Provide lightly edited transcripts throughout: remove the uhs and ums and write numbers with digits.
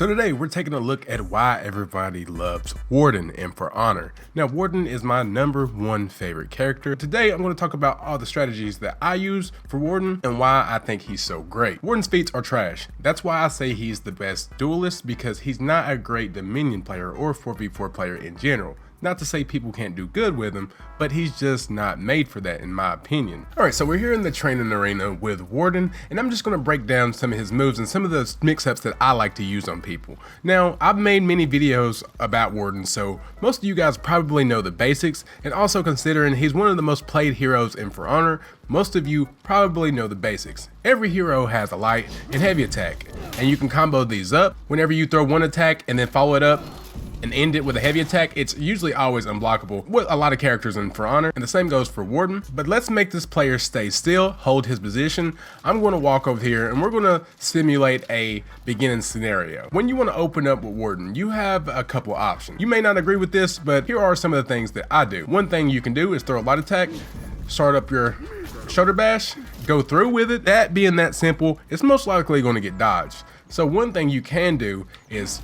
So today we're taking a look at why everybody loves Warden in For Honor. Now Warden is my #1 favorite character. Today I'm going to talk about all the strategies that I use for Warden and why I think he's so great. Warden's feats are trash. That's why I say he's the best duelist, because he's not a great Dominion player or 4v4 player in general. Not to say people can't do good with him, but he's just not made for that in my opinion. Alright, so we're here in the training arena with Warden, and I'm just going to break down some of his moves and some of the mix-ups that I like to use on people. Now, I've made many videos about Warden, so most of you guys probably know the basics, and also considering he's one of the most played heroes in For Honor, most of you probably know the basics. Every hero has a light and heavy attack, and you can combo these up. Whenever you throw one attack and then follow it up and end it with a heavy attack, it's usually always unblockable with a lot of characters in For Honor, and the same goes for Warden. But let's make this player stay still, hold his position. I'm going to walk over here and we're going to simulate a beginning scenario. When you want to open up with Warden, you have a couple options. You may not agree with this, but here are some of the things that I do. One thing you can do is throw a light attack, start up your shoulder bash, go through with it. That being that simple, it's most likely going to get dodged. So one thing you can do is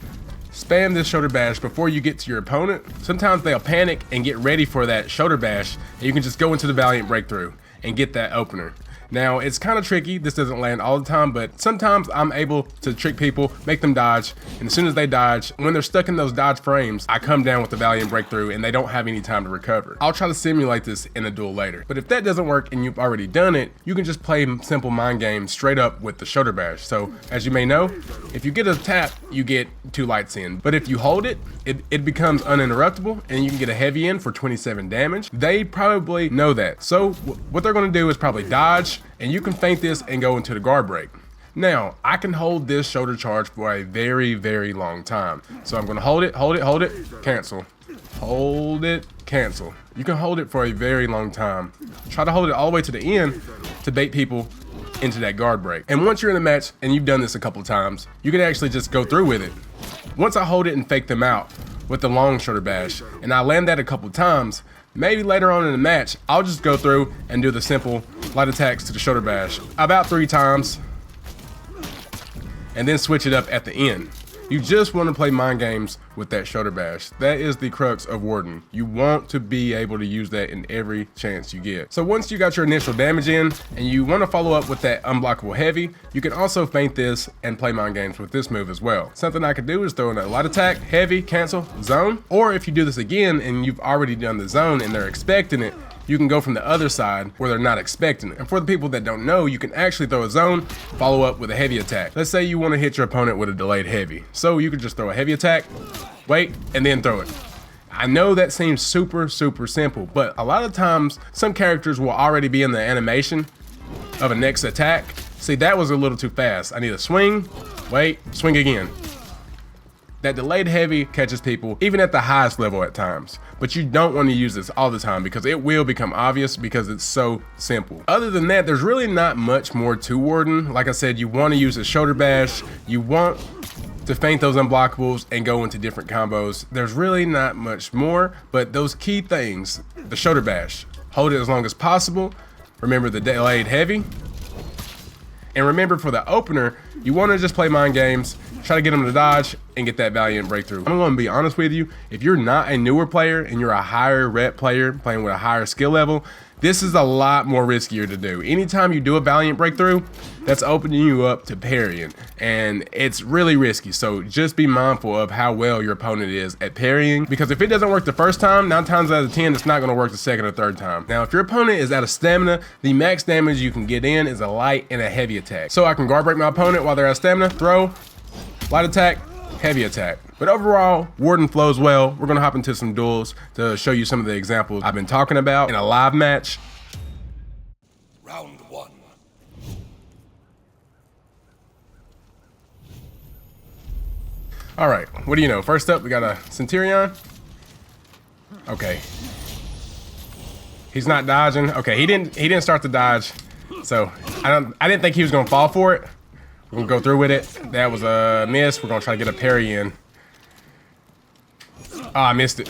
spam this shoulder bash before you get to your opponent. Sometimes they'll panic and get ready for that shoulder bash, and you can just go into the Valiant Breakthrough and get that opener. Now, it's kind of tricky. This doesn't land all the time, but sometimes I'm able to trick people, make them dodge, and as soon as they dodge, when they're stuck in those dodge frames, I come down with the Valiant Breakthrough and they don't have any time to recover. I'll try to simulate this in a duel later. But if that doesn't work and you've already done it, you can just play simple mind games straight up with the shoulder bash. So, as you may know, if you get a tap, you get 2 lights in. But if you hold it, it becomes uninterruptible and you can get a heavy in for 27 damage. They probably know that. So, what they're going to do is probably dodge, and you can feint this and go into the guard break. Now, I can hold this shoulder charge for a very, very long time. So I'm gonna hold it, cancel. Hold it, cancel. You can hold it for a very long time. Try to hold it all the way to the end to bait people into that guard break. And once you're in the match, and you've done this a couple of times, you can actually just go through with it. Once I hold it and fake them out with the long shoulder bash, and I land that a couple of times, maybe later on in the match, I'll just go through and do the simple light attacks to the shoulder bash about 3 times, and then switch it up at the end. You just want to play mind games with that shoulder bash. That is the crux of Warden. You want to be able to use that in every chance you get. So once you got your initial damage in and you want to follow up with that unblockable heavy, you can also feint this and play mind games with this move as well. Something I could do is throw in a light attack, heavy, cancel, zone. Or if you do this again and you've already done the zone and they're expecting it, you can go from the other side where they're not expecting it. And for the people that don't know, you can actually throw a zone, follow up with a heavy attack. Let's say you want to hit your opponent with a delayed heavy. So you could just throw a heavy attack, wait, and then throw it. I know that seems super simple, but a lot of times some characters will already be in the animation of a next attack. See, that was a little too fast. I need a swing, wait, swing again. That delayed heavy catches people even at the highest level at times, but you don't want to use this all the time because it will become obvious because it's so simple. Other than that, there's really not much more to Warden. Like I said, you want to use a shoulder bash, you want to feint those unblockables and go into different combos. There's really not much more, but those key things, the shoulder bash, hold it as long as possible, remember the delayed heavy, and remember for the opener, you want to just play mind games, try to get them to dodge, and get that Valiant Breakthrough. I'm going to be honest with you, if you're not a newer player and you're a higher rep player playing with a higher skill level, this is a lot more riskier to do. Anytime you do a Valiant Breakthrough, that's opening you up to parrying, and it's really risky. So just be mindful of how well your opponent is at parrying, because if it doesn't work the first time, 9 times out of 10, it's not going to work the second or third time. Now, if your opponent is out of stamina, the max damage you can get in is a light and a heavy attack. So I can guard break my opponent while they're out of stamina, throw, light attack, heavy attack. But overall, Warden flows well. We're gonna hop into some duels to show you some of the examples I've been talking about in a live match. Round 1. All right, what do you know? First up, we got a Centurion. Okay. He's not dodging. Okay, he didn't start the dodge. So I didn't think he was gonna fall for it. We're gonna go through with it. That was a miss. We're gonna try to get a parry in. Oh, I missed it.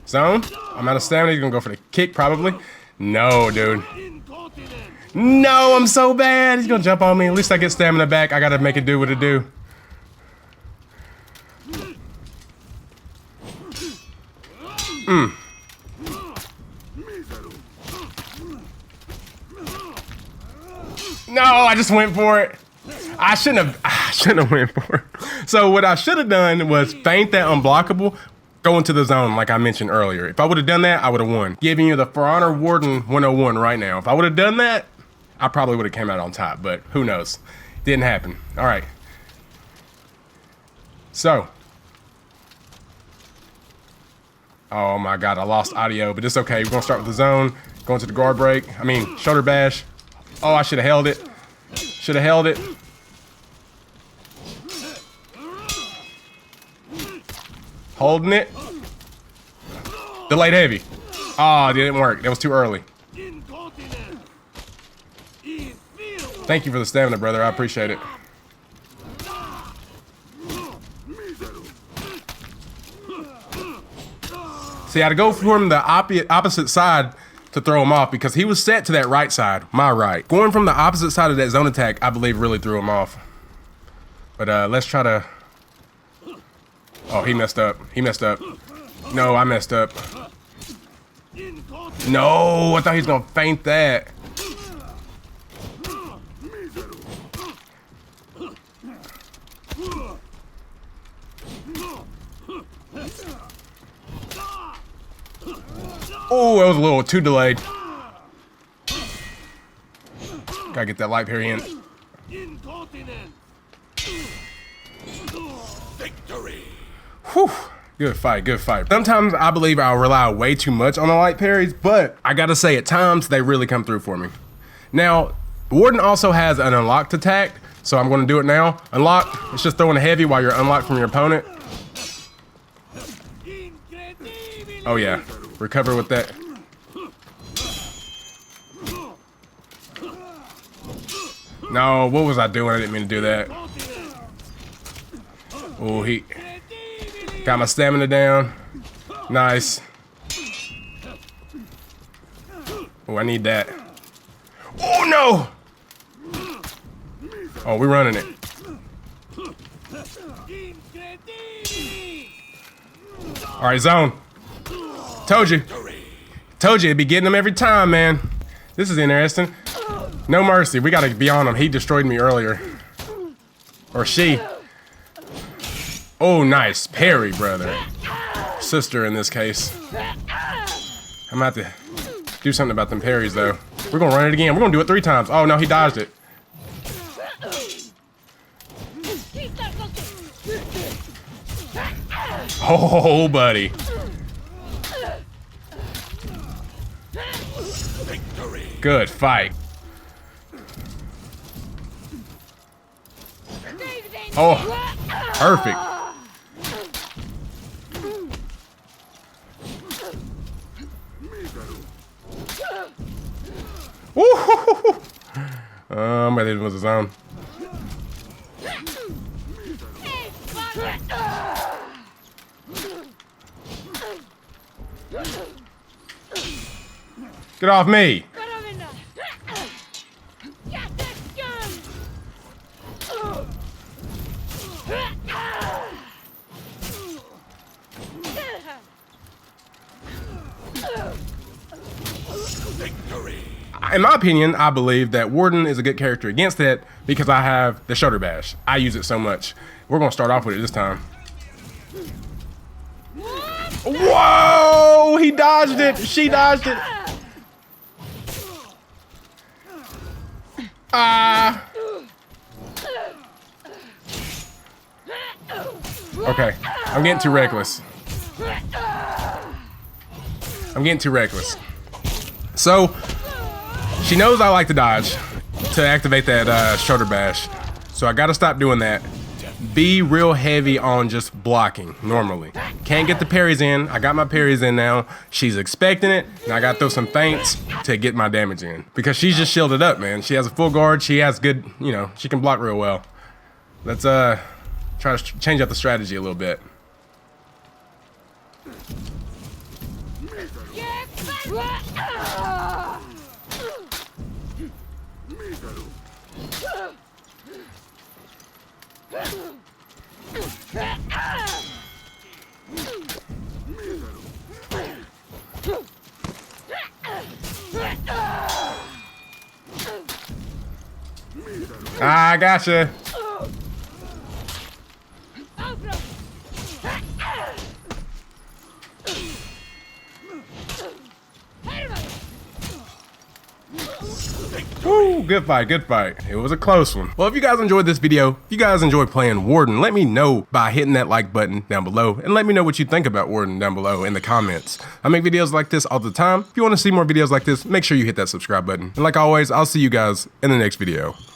Zone. I'm out of stamina. He's gonna go for the kick probably. No, dude. No, I'm so bad. He's gonna jump on me. At least I get stamina back. I gotta make it do what it do. No, I just went for it. I shouldn't have went for it. So what I should have done was feint that unblockable, go into the zone like I mentioned earlier. If I would have done that, I would have won. Giving you the For Honor Warden 101 right now. If I would have done that, I probably would have came out on top, but who knows? Didn't happen. All right. So. Oh my God, I lost audio, but it's okay. We're gonna start with the zone, going to the guard break. I mean, shoulder bash. Oh, I should have held it. Should have held it. Holding it. Delayed heavy. Oh, it didn't work. That was too early. Thank you for the stamina, brother. I appreciate it. See, I had to go from the opposite side to throw him off because he was set to that right side, my right. Going from the opposite side of that zone attack, I believe really threw him off. But let's try to... Oh, he messed up. He messed up. No, I messed up. No, I thought he was gonna feint that. Oh, that was a little too delayed. Gotta get that light parry in. Victory. Whew. Good fight, good fight. Sometimes I believe I'll rely way too much on the light parries, but I gotta say at times they really come through for me. Now, Warden also has an unlocked attack, so I'm gonna do it now. Unlock, it's just throwing a heavy while you're unlocked from your opponent. Oh yeah, recover with that. No, what was I doing? I didn't mean to do that. Oh, he got my stamina down. Nice. Oh, I need that. Oh no! Oh, we're running it. All right, zone. Told you. Told you it'd be getting them every time, man. This is interesting. No mercy. We gotta be on him. He destroyed me earlier. Or she. Oh, nice. Parry, brother. Sister in this case. I'm about to do something about them parries, though. We're gonna run it again. We're gonna do it 3 times. Oh, no, he dodged it. Oh, buddy. Good fight. Oh, perfect. Woo! I'm ready to move the zone. Get off me! Victory. In my opinion, I believe that Warden is a good character against it because I have the shoulder bash. I use it so much. We're gonna start off with it this time. Whoa! He dodged it. She dodged it. Okay, I'm getting too reckless. I'm getting too reckless. So, she knows I like to dodge to activate that shoulder bash. So I gotta stop doing that. Be real heavy on just blocking normally. Can't get the parries in. I got my parries in now. She's expecting it, and I gotta throw some feints to get my damage in. Because she's just shielded up, man. She has a full guard. She has good, you know, she can block real well. Let's try to change up the strategy a little bit. I gotcha. Woo, good fight, good fight. It was a close one. Well, if you guys enjoyed this video, if you guys enjoyed playing Warden, let me know by hitting that like button down below, and let me know what you think about Warden down below in the comments. I make videos like this all the time. If you want to see more videos like this, make sure you hit that subscribe button. And like always, I'll see you guys in the next video.